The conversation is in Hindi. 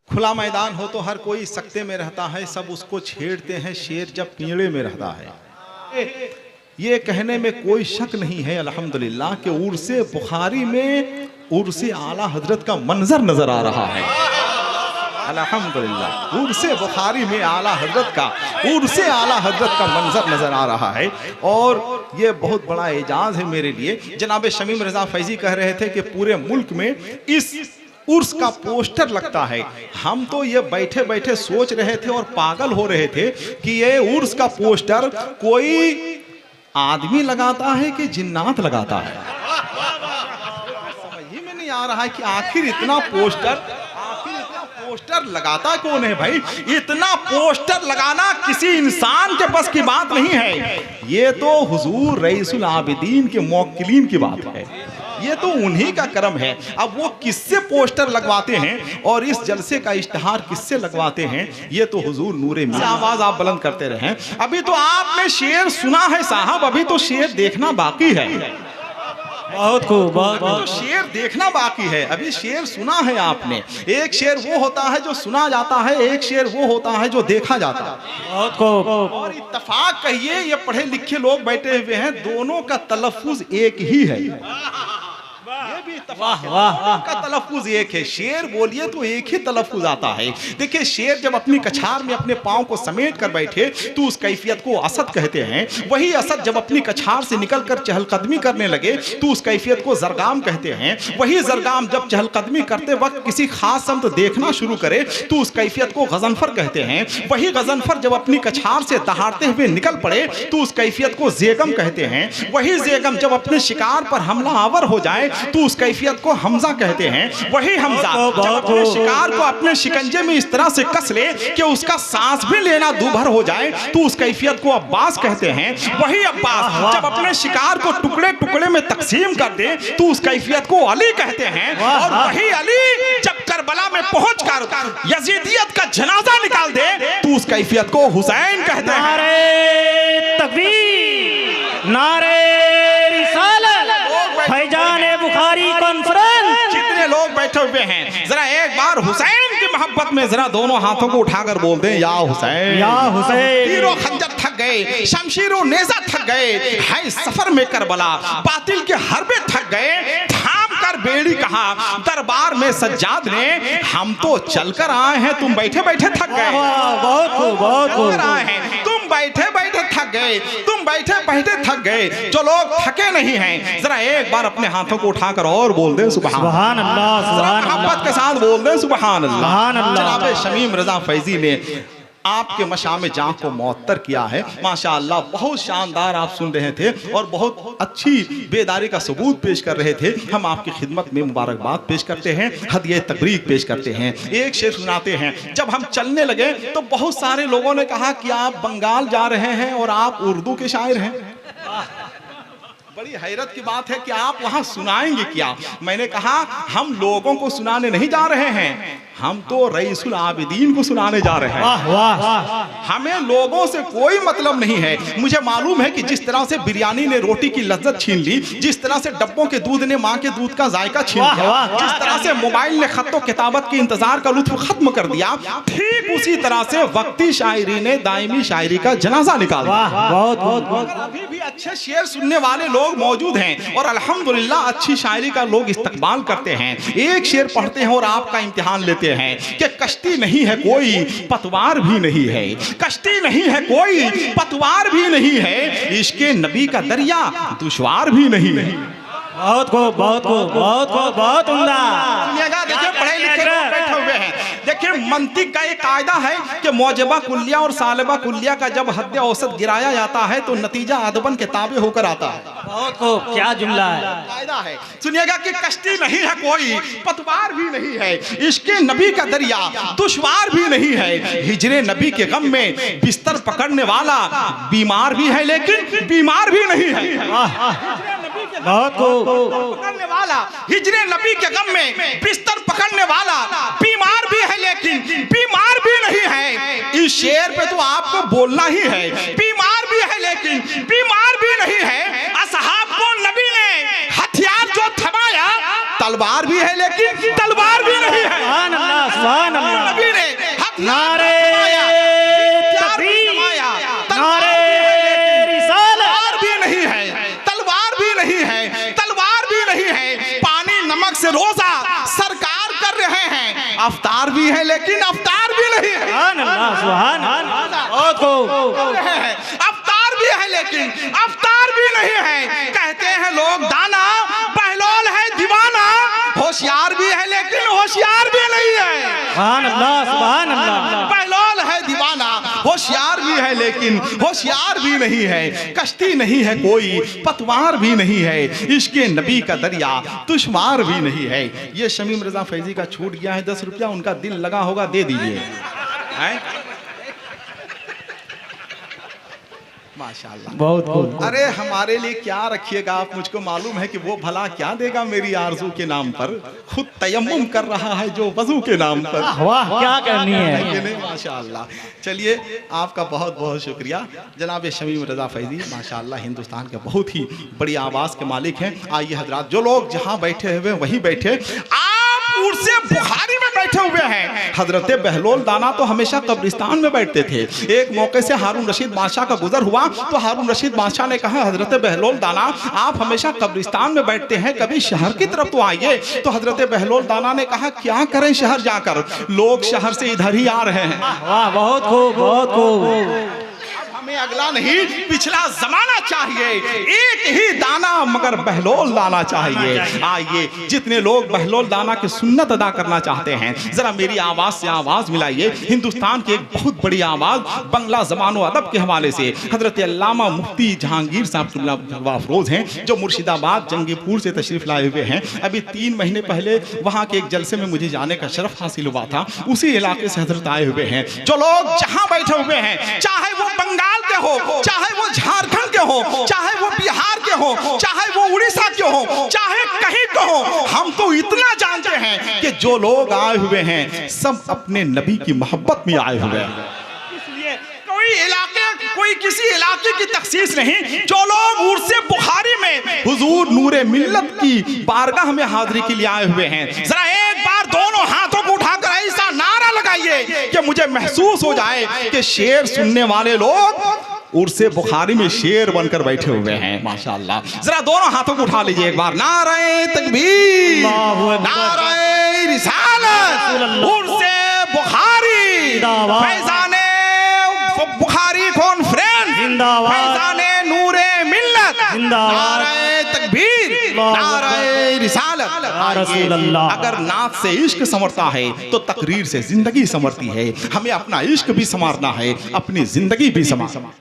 खुला मैदान हो तो हर कोई सकते में रहता है, सब उसको छेड़ते हैं शेर जब पिंजड़े में रहता है। ये कहने में कोई शक नहीं है अल्हम्दुलिल्लाह कि उर्से बुखारी में उर्से आला हजरत का मंजर नजर आ रहा है। अल्हम्दुलिल्लाह उर्से बुखारी में आला हजरत का उर्से आला हजरत का मंजर नजर आ रहा है और ये बहुत बड़ा एजाज है मेरे लिए। जनाब शमीम रजा फैजी कह रहे थे कि पूरे मुल्क में इस उर्स का पोस्टर लगता है। हम तो ये बैठे बैठे सोच रहे थे और पागल हो रहे थे कि ये उर्स का पोस्टर कोई आदमी लगाता है कि जिन्नात लगाता है। समझ ही में नहीं आ रहा है कि आखिर इतना पोस्टर लगाता कौन है भाई। इतना पोस्टर लगाना किसी इंसान के बस की बात नहीं है। ये तो हुजूर रईसुल आबिदीन के मौक्किलीन की बात है, ये तो उन्हीं का कर्म है। अब वो किससे पोस्टर लगवाते हैं और इस जलसे का इश्तिहार किससे लगवाते हैं, ये तो हुजूर नूरे में। आवाज आप बुलंद करते रहें। अभी तो आपने शेर सुना है साहब, अभी तो शेर देखना बाकी है। बहुत खूब, बहुत तो शेर देखना बाकी है, अभी शेर सुना है आपने। एक शेर वो होता है जो सुना जाता है, एक शेर वो होता है जो देखा जाता है। बहुत खूब। और इत्तफाक कहिए ये पढ़े लिखे लोग बैठे हुए हैं, दोनों का तलफ्फुज एक ही है। ये भी इत्तफाक है, दोनों का तलफ्फुज एक है। शेर बोलिए तो एक ही तलफ्फुज आता है। देखिए शेर जब अपनी कछार में अपने पांव को समेट कर बैठे तो उस कैफियत को असद कहते हैं। वही असद जब अपनी कछार से निकलकर चहलकदमी करने लगे तो उस कैफियत को जरगाम कहते हैं। वही जरगाम जब चहलकदमी करते वक्त किसी खास समत देखना शुरू करे तो उस कैफियत को गजनफर कहते हैं। वही गजनफर जब अपनी कछार से दहाड़ते हुए निकल पड़े तो उस कैफियत को जेगम कहते हैं। वही जेगम जब अपने शिकार पर हमला आवर हो जाए तो उस कैफियत को हमजा कहते हैं। वही हमजा जब अपने शिकार को अपने शिकंजे में इस तरह से कस ले कि उसका सांस भी लेना दूभर हो जाए तो उस कैफियत को अब्बास कहते हैं। वही अब्बास जब अपने शिकार को टुकड़े टुकड़े में तकसीम कर दे तो उस कैफियत को अली कहते हैं। और वही अली जब करबला में पहुंचकर यजीदियत का जनाजा निकाल दे तो उस कैफियत को हुसैन कहते हैं। नारे तकबीर, नारे रिसालत, फैजान बुखारी कॉन्फ्रेंस। जितने लोग बैठे हुए हैं जरा एक बार हुसैन की मोहब्बत में जरा दोनों हाथों को उठाकर बोल दें या हुसैन, या हुसैन। तीरों खंजर थक गए, शमशीरों नेजा थक गए, है सफर में करबला बातिल के हरबे थक गए। थाम कर बेड़ी कहा दरबार में सज्जाद ने, हम तो चलकर आए हैं, तुम बैठे बैठे थक गए। बहुत खूब, बहुत खूब। आए हैं, तुम बैठे बैठे थक गए, तुम बैठे बैठे थक गए। जो लोग थके नहीं हैं जरा एक बार अपने हाथों को उठाकर और बोल दें सुभान अल्लाह, सुभान अल्लाह, मोहब्बत के साथ बोल दें सुभान अल्लाह। सुभान अल्लाह। जनाब शमीम रजा फैजी ने आपके मशाम जाँ को मुअत्तर किया है माशाअल्लाह। बहुत शानदार आप सुन रहे थे और बहुत अच्छी बेदारी का सबूत पेश कर रहे थे। हम आपकी खिदमत में मुबारकबाद पेश करते हैं, हदिया तबरीक पेश करते हैं। एक शेर सुनाते हैं। जब हम चलने लगे तो बहुत सारे लोगों ने कहा कि आप बंगाल जा रहे हैं और आप उर्दू के शायर हैं। बड़ी हैरत की बात है कि आप वहां सुनाएंगे क्या। मैंने कहा हम लोगों को सुनाने नहीं जा रहे हैं, हम तो रईसुल आबिदीन को सुनाने जा रहे हैं। वाह वाह। हमें लोगों से कोई मतलब नहीं है। मुझे मालूम है कि जिस तरह से बिरयानी ने रोटी की लज्जत छीन ली, जिस तरह से डब्बों के दूध ने माँ के दूध का जायका छीन लिया, जिस तरह से मोबाइल ने खत्तो किताबत के इंतजार का लुत्फ खत्म कर दिया, ठीक उसी तरह से वक्ती शायरी ने दायमी शायरी का जनाजा निकाल दिया। बहुत बहुत बहुत। अभी भी अच्छे शेर सुनने वाले लोग मौजूद हैं और अल्हम्दुलिल्लाह अच्छी शायरी का लोग इस्तकबाल करते हैं। एक शेर पढ़ते हैं और आपका इम्तिहान लेते हैं कि कश्ती नहीं है कोई पतवार भी नहीं है, कश्ती नहीं है कोई पतवार भी नहीं है, इश्के नबी का दरिया दुश्वार भी नहीं है। बहुत खूब, बहुत खूब, बहुत खूब, बहुत उम्दा। देखिए पढ़े लिखे लोग बैठे हुए हैं। देखिए मंतिक का एक कायदा है कि मौजबा कुल्लिया और सालिबा कुल्लिया का जब हद औसत गिराया जाता है तो नतीजा अदबन के ताबे होकर आता है। बहुत खूब, क्या जुमला है। कायदा है, सुनिएगा कि कश्ती नहीं है कोई पतवार भी नहीं है, इसके नबी का दरिया दुश्वार भी नहीं है, हिजरे नबी के गम में बिस्तर पकड़ने वाला बीमार भी है लेकिन बीमार भी नहीं है। बहुत खूब। पकड़ने वाला हिजरे नबी के गम में बिस्तर पकड़ने वाला बीमार भी है लेकिन बीमार भी नहीं है। इस शेर पे तो आपको बोलना ही है, बीमार भी है लेकिन बीमार भी नहीं है। असहाब को नबी लेकिन तलवार भी नहीं है। सुभान अल्लाह, सुभान अल्लाह। नबी ने नारे तकबीर, नारे रिसालत। भी नहीं है, तलवार भी नहीं है, तलवार भी नहीं है। पानी नमक से रोजा सरकार कर रहे हैं, अफ्तार भी है लेकिन अफ्तार भी नहीं है। सुभान अल्लाह, सुभान अल्लाह। बहुत खूब। अफ्तार भी है लेकिन अफ्तार भी नहीं है। कहते हैं लोग दाना, बहलोल है दीवाना, होशियार भी है लेकिन होशियार भी नहीं है। सुभान अल्लाह, सुभान अल्लाह। बहलोल है दीवाना, होशियार भी है लेकिन होशियार भी नहीं है। कश्ती नहीं है कोई, पतवार भी नहीं है, इश्के नबी का दरिया दुश्वार भी नहीं है। ये शमीम रजा फैजी का छूट गया है 10 रुपया, उनका दिल लगा होगा, दे दीजिए। माशाल्लाह, बहुत खूब। अरे हमारे लिए क्या रखिएगा आप, मुझको मालूम है कि वो भला क्या देगा मेरी आरज़ू के नाम पर। खुद तयम्मुम कर रहा है जो वजू के नाम पर। वाह, क्या करनी है कि नहीं? माशाल्लाह। चलिए आपका बहुत बहुत शुक्रिया जनाब शमीम रजा फैजी, माशाल्लाह हिंदुस्तान के बहुत ही बड़ी आवाज़ के मालिक हैं। आइए हजरात, जो लोग जहाँ बैठे हुए वहीं बैठे। आप उर्से बुखारी में बैठे हुए हैं। हजरत बहलोल दाना तो हमेशा कब्रिस्तान में बैठते थे। एक मौके से हारून रशीद बादशाह का गुजर हुआ तो हारून रशीद बादशाह ने कहा, हजरत बहलोल दाना आप हमेशा कब्रिस्तान में बैठते हैं, कभी शहर की तरफ तो आइए। तो हजरत बहलोल दाना ने कहा, क्या करें शहर जाकर, लोग शहर से इधर ही आ रहे हैं। वाह, बहुत खूब, बहुत खूब। हमें अगला नहीं पिछला जमाना चाहिए, एक ही दाना मगर बहलोल दाना चाहिए। आइए, जितने लोग बहलोल दाना की सुन्नत अदा करना चाहते हैं, जरा मेरी आवाज से आवाज मिलाइए। हिंदुस्तान की एक बहुत बड़ी आवाज बंगला जबान अदब के हवाले से हजरत अल्लामा मुफ्ती जहांगीर साहब अफरोज हैं, जो मुर्शिदाबाद जंगीपुर से तशरीफ लाए हुए हैं। अभी 3 महीने पहले वहाँ के एक जलसे में मुझे जाने का शरफ हासिल हुआ था, उसी इलाके से हजरत आए हुए हैं। जो लोग जहाँ बैठे हुए हैं, चाहे वो बंगाल के हो, चाहे वो झारखंड के हो, चाहे वो बिहार के हो, चाहे वो उड़ीसा के हो, चाहे कहीं के हो, हम तो इतना जानते हैं कि जो लोग आए हुए हैं सब अपने नबी की मोहब्बत में आए हुए हैं। इसलिए कोई किसी इलाके की तखसीस नहीं। जो लोग उर्से बुखारी में हुजूर नूरे मिल्लत की बारगाह में हाजिरी के लिए आए हुए हैं, जरा एक बार दोनों हाथों को उठाकर ऐसा नारा लगाइए कि मुझे महसूस हो जाए कि शेर सुनने वाले लोग उर्से बुखारी में शेर बनकर बैठे हुए हैं। माशाअल्लाह, जरा दोनों हाथों को उठा लीजिए एक बार। नारे तकबीर, नारे रिसालत, उर्से बुखारी, फैजाने बुखारी कॉन्फ्रेंस, फैजाने नूरे मिल्लत, नारे तकबीर, नारे रिसालत। अगर नात से इश्क संवरता है तो तकरीर से जिंदगी संवरती है। हमें अपना इश्क भी संवारना है, अपनी जिंदगी भी संवारना।